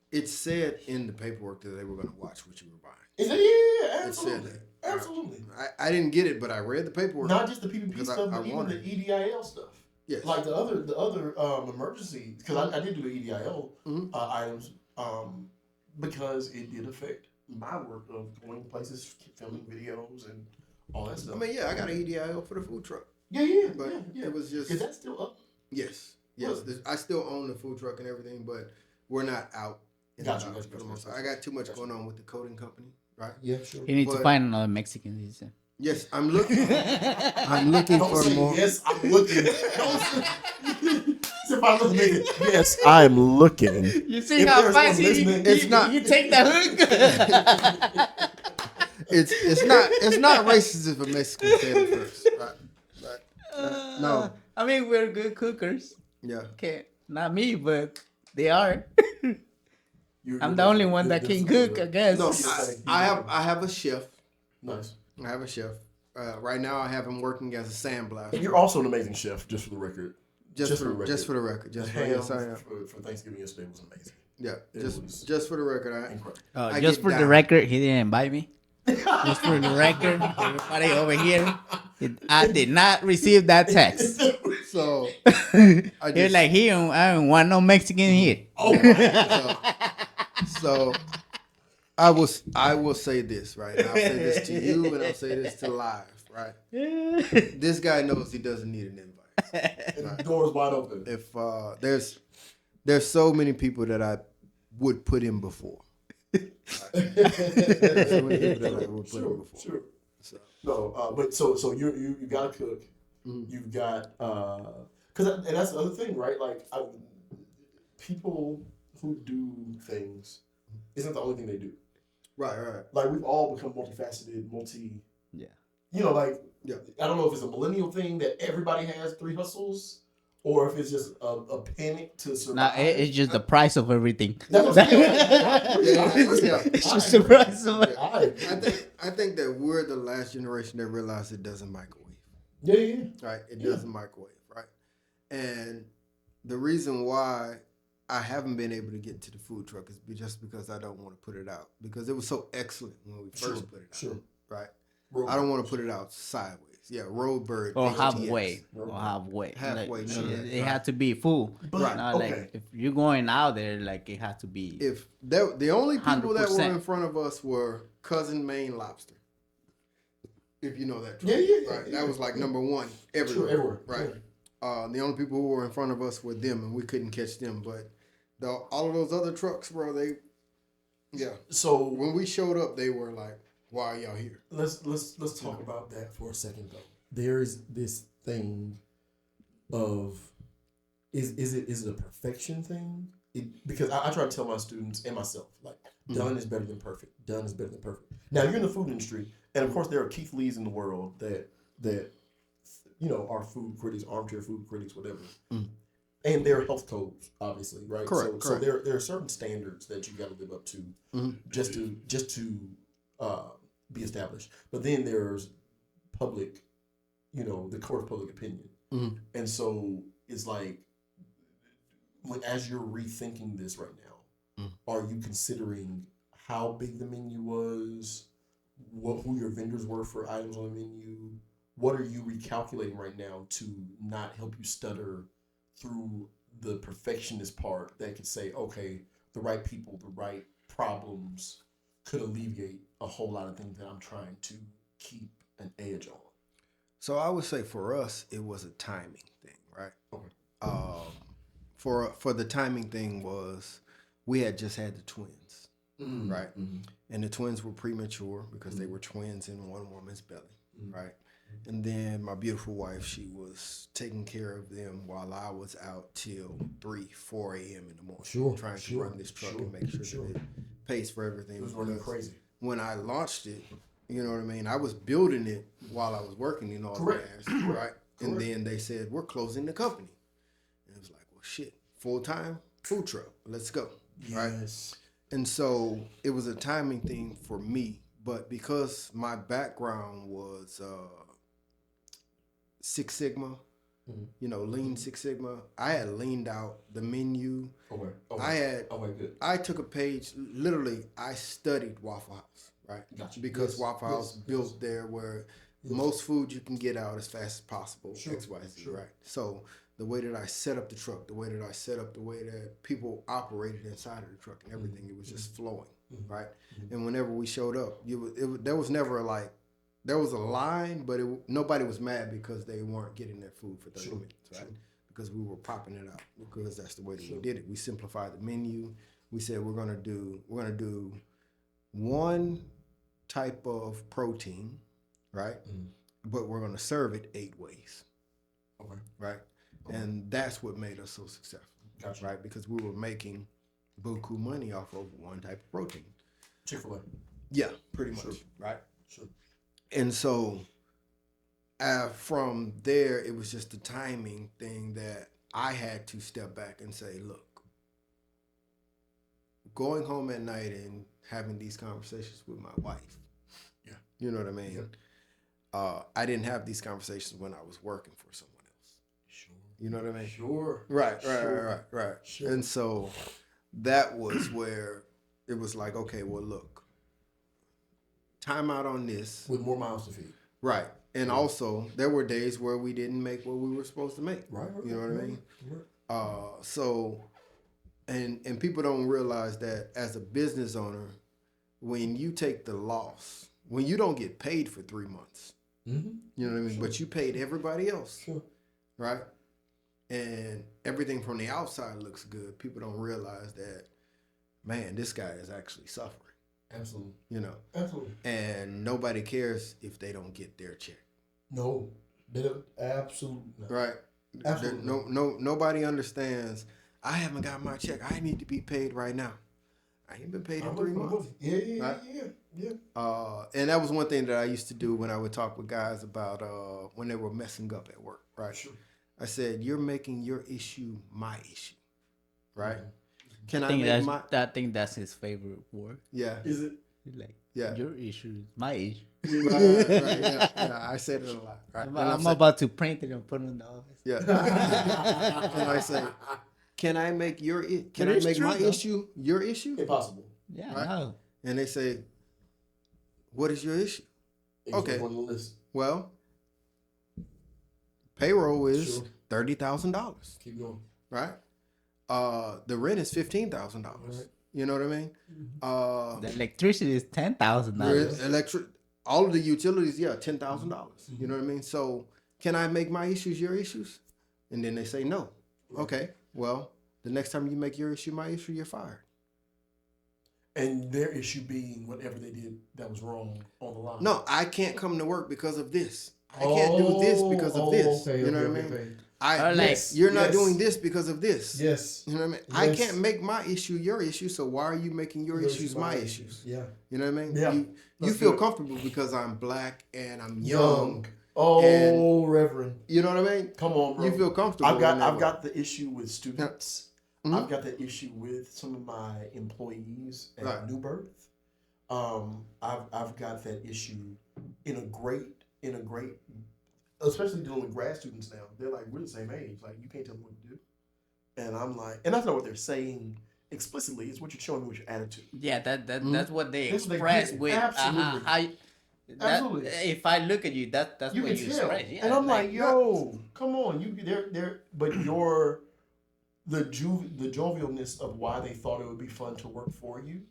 It said in the paperwork that they were going to watch what you were buying. Is it? Yeah, absolutely. It said that. Absolutely. I didn't get it, but I read the paperwork. Not just the PPP stuff, but even the EDIL stuff. Yes. Like the other emergency, because I did do the EDIL items. because it did affect my work of going places, filming videos, and all that stuff. I mean, yeah, I got an EDIO for the food truck. Yeah. But it was just... Is that still up? Yes. I still own the food truck and everything, but we're not out. Gotcha. I got too much going on with the coating company, right? Yeah, sure. You need to find another Mexican. He said. Yes, I'm looking. I'm looking Don't for say more. yes, I'm looking. Yes, I'm looking. You see how fast it's not. You take the hook. It's not racist if a Mexican said it first, right? No. I mean, we're good cookers. Yeah. Okay, not me, but they are. You're I'm the only one that can cook, I guess. No, I have a chef. Nice. I have a chef. Right now, I have him working as a sandblaster. And you're also an amazing chef, just for the record. Just for the record. The ham for Thanksgiving yesterday was amazing. Yeah, just for the record. I Just for the record, he didn't invite me. Just for the record, everybody over here, I did not receive that text. So You're like, I don't want no Mexican here. Oh, so I will say this, right? And I'll say this to you, and I'll say this to live, right? This guy knows he doesn't need an invite. The door's wide open. If there's so many people that I would put in before. There's so many people that I would put in before. Sure. No, but so you got to cook. Mm-hmm. You've got and that's the other thing, right? Like people who do things isn't the only thing they do. Right. Like we've all become multifaceted, Yeah. You know, like I don't know if it's a millennial thing that everybody has 3 hustles, or if it's just a panic to survive. Nah, it's just the price of everything. It's just the price of it. I think that we're the last generation that realized it doesn't microwave. Yeah. Right? It doesn't microwave, right? And the reason why I haven't been able to get to the food truck is just because I don't want to put it out. Because it was so excellent when we first put it out. Sure. Right? I don't want to put it out sideways. Yeah, Roadbird. Or halfway. Halfway. It had to be full. But, like if you're going out there, like it had to be. If the only people 100%. that were in front of us were Cousin Maine Lobster. If you know that. Yeah. Right. That was like number 1 everywhere. Everywhere. Right. The only people who were in front of us were them, and we couldn't catch them. But all of those other trucks, bro, So when we showed up, they were like, "Why are y'all here?" Let's talk about that for a second, though. There is this thing of is it a perfection thing? Because I try to tell my students and myself, like, done is better than perfect. Done is better than perfect. Now you're in the food industry, and of course there are Keith Lees in the world that are food critics, armchair food critics, whatever. And there are health codes, obviously, right? Correct. So there are certain standards that you got to live up to, just to be established. But then there's public, the court of public opinion, and so it's like, as you're rethinking this right now, are you considering how big the menu was, who your vendors were for items on the menu? What are you recalculating right now to not help you stutter through the perfectionist part that could say, okay, the right people, the right problems could alleviate a whole lot of things that I'm trying to keep an edge on? So I would say for us, it was a timing thing, right? Okay. For the timing thing was we had just had the twins, right? And the twins were premature because they were twins in one woman's belly, right? And then my beautiful wife, she was taking care of them while I was out till 4 a.m. in the morning, trying to run this truck and make sure that it pays for everything. It was running crazy. When I launched it, you know what I mean? I was building it while I was working in all the ass, right? And then they said, we're closing the company. And it was like, well, shit, full-time food truck. Let's go, right? And so it was a timing thing for me. But because my background was Six Sigma, Lean Six Sigma, I had leaned out the menu. I took a page, literally, I studied Waffle House, right? Gotcha. Because Waffle House built there where most food you can get out as fast as possible, XYZ, right? So the way that I set up the truck, the way that I set up the way that people operated inside of the truck and everything. It was just flowing, right? And whenever we showed up, there was never there was a line, but nobody was mad because they weren't getting their food for 30 minutes, right? Because we were popping it out, because that's the way that we did it. We simplified the menu. We said we're gonna do one type of protein, right? But we're gonna serve it 8 ways. Okay. Right? And that's what made us so successful. Gotcha. Right? Because we were making buku money off of one type of protein. Chick-fil-A. Yeah, pretty much. Right? Sure. And so from there, it was just a timing thing that I had to step back and say, look, going home at night and having these conversations with my wife. Yeah. You know what I mean? Yeah. I didn't have these conversations when I was working for someone else. Sure. You know what I mean? Sure. Right. Sure. And so that was where it was like, okay, well, look, time out on this. With more mouths to feed. Right. And also, there were days where we didn't make what we were supposed to make. Right. You know what I mean? Right. So, and people don't realize that as a business owner, when you take the loss, when you don't get paid for 3 months, you know what I mean? Sure. But you paid everybody else, sure. Right? And everything from the outside looks good. People don't realize that, man, this guy is actually suffering. Absolutely. You know? Absolutely. And nobody cares if they don't get their check. No. Absolutely not. Right? Absolutely. Nobody understands, I haven't got my check. I need to be paid right now. I ain't been paid in 3 months. Yeah. And that was one thing that I used to do when I would talk with guys about when they were messing up at work, right? Sure. I said, you're making your issue my issue, right? Mm-hmm. Can I think that's his favorite word. Yeah. Is it? Like, yeah. Your issue is my issue. Right, yeah. I said it a lot. Right? I'm about to print it and put it in the office. Yeah. And I say, can I make my issue your issue? Impossible. Yeah, right? No. And they say, what is your issue? Okay. On the list. Well, payroll is Sure. $30,000. Keep going. Right? The rent is $15,000. Right. You know what I mean? The electricity is $10,000. Electric, all of the utilities, $10,000. You know what I mean? So, can I make my issues your issues? And then they say no. Right. Okay. Well, the next time you make your issue my issue, you're fired. And their issue being whatever they did that was wrong on the line. No, I can't come to work because of this. I can't do this because of this. Okay, you know okay, what I mean? okay. You're not doing this because of this. Yes. You know what I mean? Yes. I can't make my issue your issue, so why are you making your issues my issues? Yeah. You know what I mean? Yeah. You feel comfortable because I'm black and I'm young. Oh, and, Reverend. You know what I mean? Come on, bro. You feel comfortable. I've got the issue with students. Mm-hmm. I've got the issue with some of my employees at New Birth. I've got that issue in a great, especially dealing with grad students now. They're like, we're the same age. Like, you can't tell me what to do. And I'm like, and that's not what they're saying explicitly. It's what you're showing me with your attitude. Yeah, that's what they That's what they express get. with. Absolutely. Absolutely. If I look at you, that's You what can you tell. express. Yeah, and I'm like, yo, come on, but the jovialness of why they thought it would be fun to work for you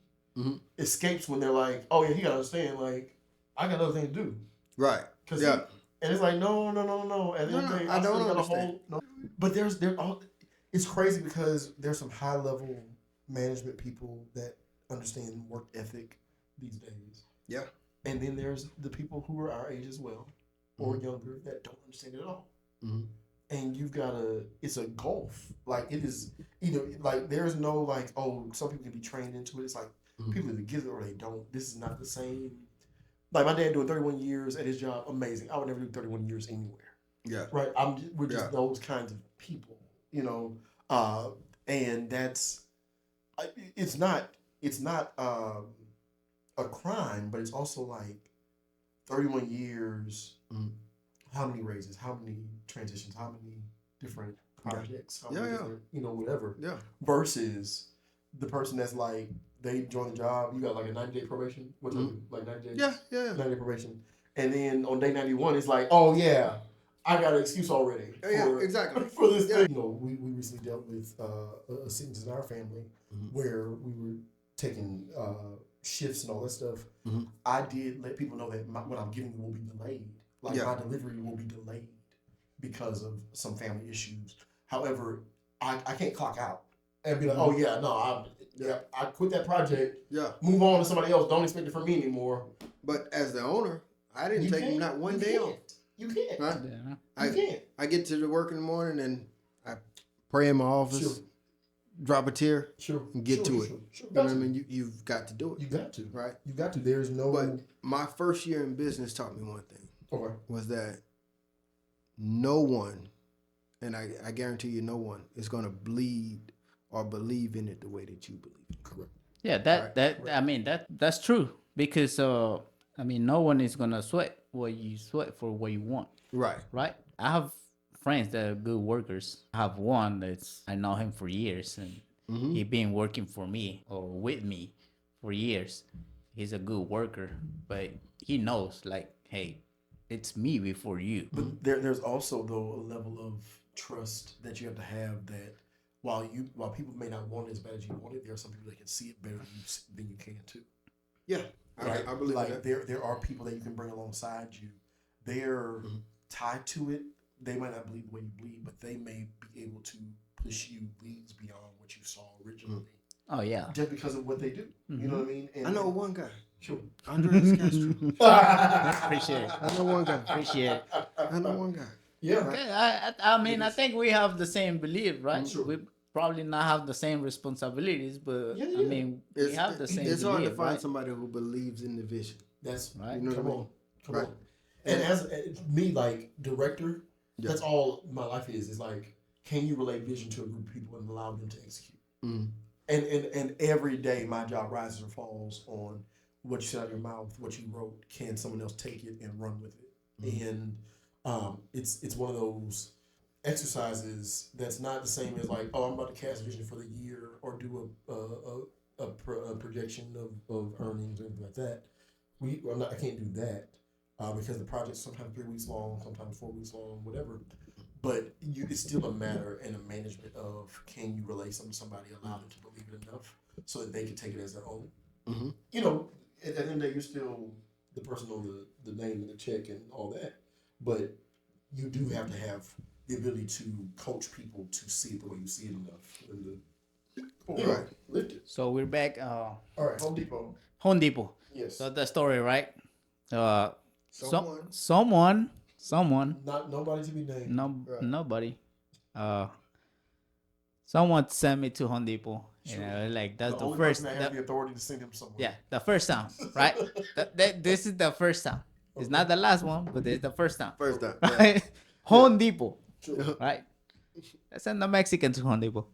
escapes when they're like, oh yeah, you gotta understand, like, I got other things to do. Right. And it's like, no. And then I don't understand. But it's crazy because there's some high level management people that understand work ethic these days. Yeah. And then there's the people who are our age as well, or younger, that don't understand it at all. Mm-hmm. And it's a gulf. Like, it is either, like, there's no, like, oh, some people can be trained into it. It's like, people either get it or they don't. This is not the same. Like, my dad doing 31 years at his job, amazing. I would never do 31 years anywhere. Yeah. Right? We're just those kinds of people, you know? And that's, it's not a crime, but it's also like 31 years, how many raises, how many transitions, how many different projects, how many different, whatever. Yeah. Versus the person that's like, they join the job, you got like a 90-day probation. What's like 90 days? Yeah. 90-day probation. And then on day 91, it's like, oh yeah, I got an excuse already. Yeah, exactly. For this thing. You know, we recently dealt with a sentence in our family where we were taking shifts and all that stuff. I did let people know that what I'm giving will be delayed. Like my delivery will be delayed because of some family issues. However, I can't clock out and be like, oh yeah, no, I quit that project. Yeah, move on to somebody else. Don't expect it from me anymore. But as the owner, I didn't take him not one day off. You can't. Huh? Yeah. You can't. I get to the work in the morning and I pray in my office, drop a tear, and get to it. Sure. You know what I mean? You've got to do it. You got to. Right? You got to. There's no... But my first year in business taught me one thing. Okay. Was that no one, and I guarantee you no one, is going to bleed or believe in it the way that you believe it. Correct. Yeah, I mean, that's true. Because, I mean, no one is going to sweat what you sweat for what you want. Right. Right? I have friends that are good workers. I have one I know him for years, and he been working for me or with me for years. He's a good worker, but he knows, like, hey, it's me before you. But there's also, though, a level of trust that you have to have that while people may not want it as bad as you want it, there are some people that can see it better than you can too. Yeah. Right? I believe like that. There are people that you can bring alongside you. They're tied to it. They might not bleed the way you bleed, but they may be able to push you leagues beyond what you saw originally. Oh yeah. Just because of what they do. You know what I mean? And I know one guy. Sure. Andres Castro. Appreciate it. I know one guy. Appreciate it. I know one guy. Yeah. Okay, I mean, I think we have the same belief, right? Sure. We probably not have the same responsibilities, but I mean, we have the same It's belief, hard to find right? somebody who believes in the vision. That's right. You know Come what I mean? on. Come on. And as me, like director, that's all my life is. Is like, can you relate vision to a group of people and allow them to execute? And every day, my job rises or falls on what you said out of your mouth, what you wrote. Can someone else take it and run with it? And it's one of those exercises that's not the same as like, oh, I'm about to cast vision for the year or do a projection of earnings or anything like that. I can't do that because the project's sometimes 3 weeks long, sometimes 4 weeks long, whatever. But it's still a matter and a management of, can you relay something to somebody, allow them to believe it enough so that they can take it as their own. You know, at the end of the day, you're still the person on the name and the check and all that. But you do have to have the ability to coach people to see it the way you see it enough. And lift it. So we're back. All right, Home Depot. Home Depot. Yes. So the story, right? Someone. Someone. Not nobody to be named. Nobody. Someone sent me to Home Depot. Sure. You know, like that's the first. That has the authority to send him somewhere. Yeah, the first time, right? This is the first time. It's not the last one, but it's the first time. First time. Right? Yeah. Home Depot. Sure. Right? Let's send the Mexican to Home Depot.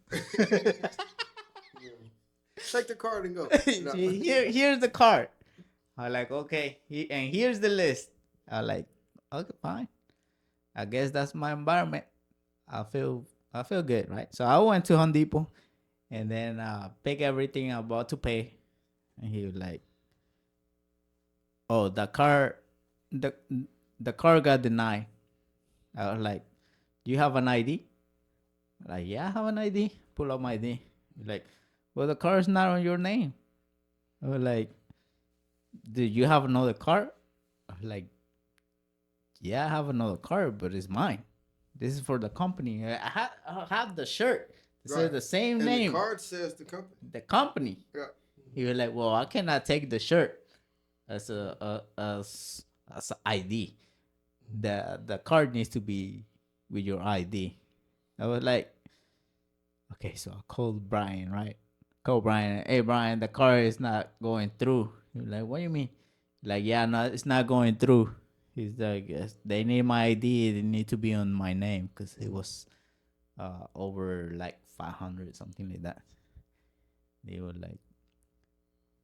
Take the card and go. No. Here's the card. I'm like, okay. And here's the list. I'm like, okay, fine. I guess that's my environment. I feel good, right? So I went to Home Depot and then pick everything I'm about to pay. And he was like, oh, the car got denied. I was like, do you have an ID? I'm like, yeah, I have an ID. Pull up my ID. He's like, well, the car is not on your name. I was like, do you have another car? I was like, yeah, I have another car, but it's mine. This is for the company. I have the shirt. It says the same and name. The card says the company. The company. Yeah. He was like, well, I cannot take the shirt as as ID. The card needs to be with your ID. I was like, okay, so I called Brian, right? Call Brian. Hey, Brian, the car is not going through. He was like, what do you mean? Like, yeah, no, it's not going through. He's like, yes, they need my ID. They need to be on my name because it was over like 500, something like that. They were like,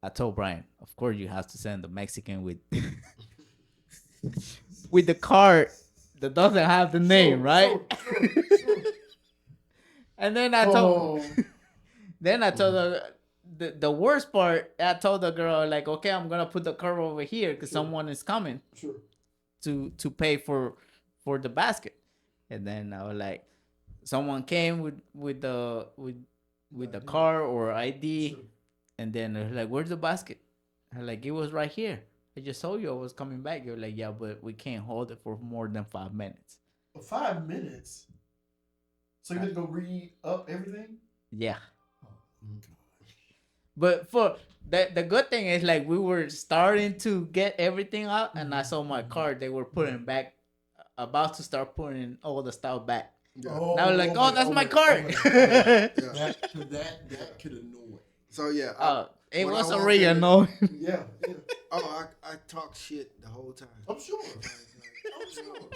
I told Brian, of course you have to send the Mexican with with the card that doesn't have the name, right? Sure. And then I told her the worst part. I told the girl like, okay, I'm gonna put the car over here because someone is coming Sure. to pay for the basket. And then I was like, someone came with the car or ID, and then I was like, "Where's the basket?" I was like, "It was right here. I just told you I was coming back." You're like, "Yeah, but we can't hold it for more than 5 minutes." For 5 minutes. So you had to go read up everything? Yeah. Oh God. But for the good thing is like we were starting to get everything out, and I saw my card. They were putting back, about to start putting all the stuff back. Yeah. And I was like, "Oh, that's my card." That could annoy. So yeah. It when was I walked already in the- annoying. Yeah. Oh, I talked shit the whole time. I'm sure. I'm sure.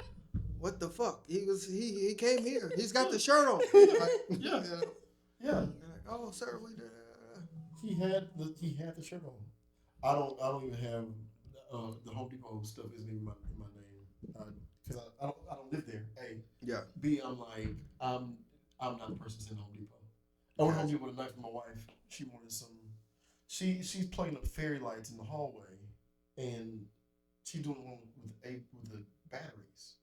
What the fuck? He came here. He's got the shirt on. Like, Yeah. Yeah. Like, oh, sir, we did. He had the shirt on. I don't even have the Home Depot stuff isn't even in my name because I don't live there. A. Yeah. B. I'm like I'm not the person in Home Depot. I went to Home Depot tonight for my wife. She wanted some. She's plugging up fairy lights in the hallway, and she's doing one with the batteries.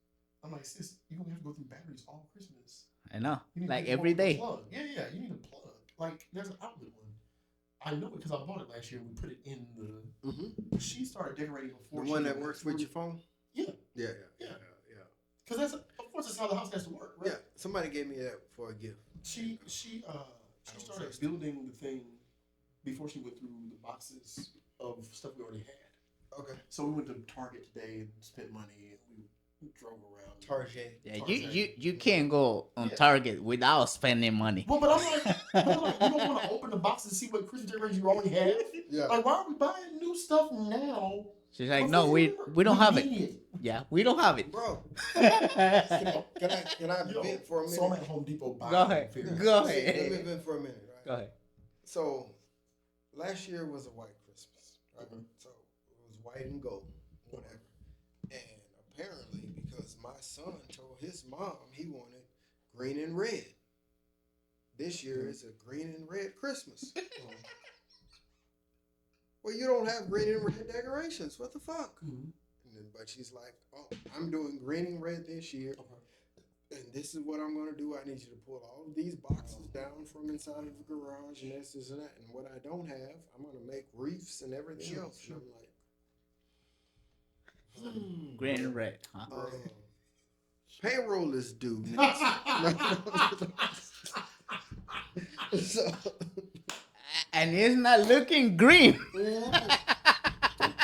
I'm like, sis, you gonna have to go through batteries all Christmas. I know, You need like to every day. plug. Yeah, you need a plug. Like there's an outlet one. I know it because I bought it last year. We put it in the. Mm-hmm. She started decorating before. The one that works with your phone. Yeah. Yeah. Because that's of course that's how the house has to work, right? Yeah. Somebody gave me that for a gift. She started building the thing before she went through the boxes of stuff we already had. Okay. So we went to Target today and spent money, and we drove around. Target. Yeah, Target. you can't go on Target without spending money. Well, but I'm like, you don't want to open the box and see what Christmas decorations you already have. Yeah. Like, why are we buying new stuff now? She's like, "No, we don't have it. Yeah, we don't have it." Bro. Can I vent for a minute? So I'm at Home Depot buying. Go ahead. fairy Go lights. ahead. Let me vent for a minute, right? Go ahead. So, last year was a white Christmas, right? Mhm. So it was white and gold, whatever. And apparently, because my son told his mom he wanted green and red, this year is a green and red Christmas. Well, you don't have green and red decorations. What the fuck? Mhm. But she's like, "Oh, I'm doing green and red this year. And this is what I'm going to do. I need you to pull all of these boxes down from inside of the garage and this and that. And what I don't have, I'm going to make wreaths and everything else." And I'm like, Green and red, huh? payroll is due next. So, And it's not looking green.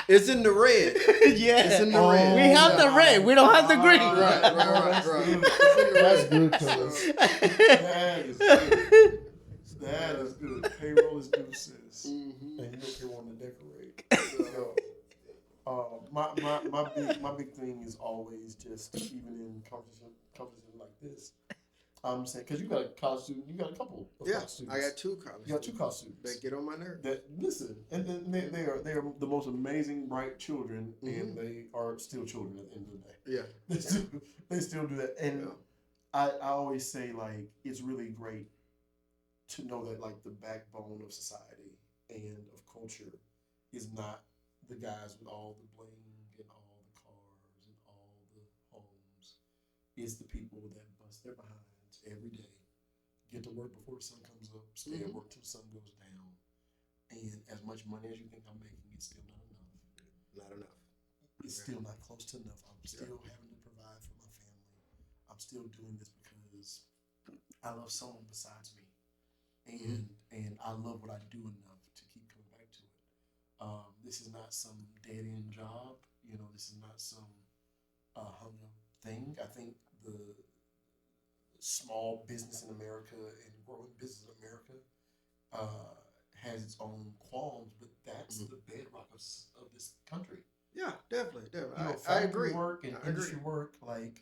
it's in the red. Yeah, It's in the red. we have the red. We don't have the green. Right. That's good, cuz. That is good. That is good. Payroll is due, sis. Mm-hmm. And you don't care wanting to decorate. So, my big thing is always just even in conversation like this. I'm saying because you got a college student, you got a couple of college students. I got two college. You got two college students That get on my nerves. that listen, and then they are the most amazing, bright children, and they are still children at the end of the day. Yeah. They still do that, and I always say like it's really great to know that like the backbone of society and of culture is not the guys with all the bling and all the cars and all the homes. It's the people that bust their behinds every day, get to work before the sun comes up, stay at work till the sun goes down, and as much money as you think I'm making, it's still not enough. Not enough. It's still not close to enough. I'm still having to provide for my family. I'm still doing this because I love someone besides me, and I love what I do enough to keep coming back to it. This is not some dead end job. You know, this is not some hung up thing. I think the small business in America and growing business in America has its own qualms, but that's the bedrock of this country. Yeah, definitely. You know, I factory agree. work and I industry agree. work, like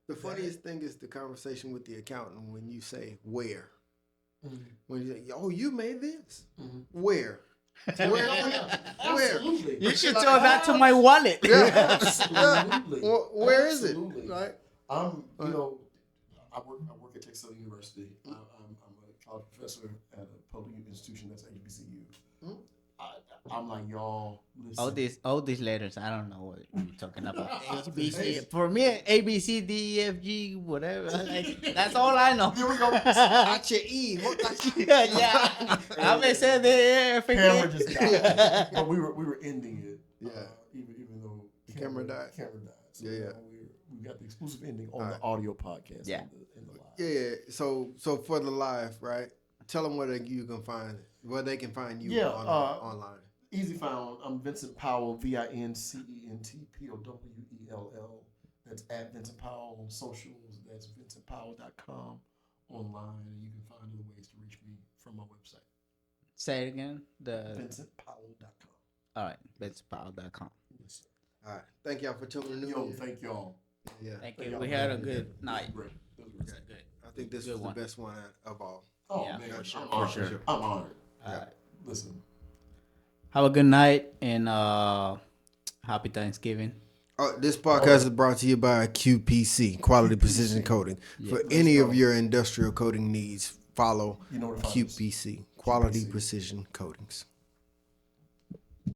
The funniest thing is the conversation with the accountant when you say where. Mhm. When you say, "Oh, you made this? Mhm. Where? Where? Absolutely. You should tell that to my wallet. Yeah. Absolutely. Well, where is Absolutely. it? Right? You know, I work at Texas University. I'm a college professor at a public institution that's HBCU. Mhm. I'm like, y'all, listen. All these letters, I don't know what you're talking about. ABC. For me, A B C D E F G whatever. Like, that's all I know. Here we go. At your E. yeah. I may say the F Camera just died, but we were ending it. Yeah. Even though The camera died. Camera died. So Yeah. now we got the exclusive ending on the audio podcast. Yeah. In the live. Yeah. So for the live, right? Tell them where you can find where they can find you online. Easy found. I'm Vincent Powell, VincentPowell. That's at Vincent Powell on socials. That's VincentPowell.com online, and you can find other ways to reach me from my website. Say it again. VincentPowell.com. All right. BetsPower.com. Yes, sir. All right. Thank y'all for tuning in. Yo, thank y'all. Yeah. Thank you. We had a good night. Great. That was great. Good. I think this Good was one. the best one of all. Oh Yeah, man, for sure, I'm for honored. sure. I'm honored. All right. Listen. Have a good night and happy Thanksgiving. This podcast is brought to you by QPC, Quality Precision Coating. For any of your industrial coating needs, follow You know where to find us. QPC, Quality Precision Coatings.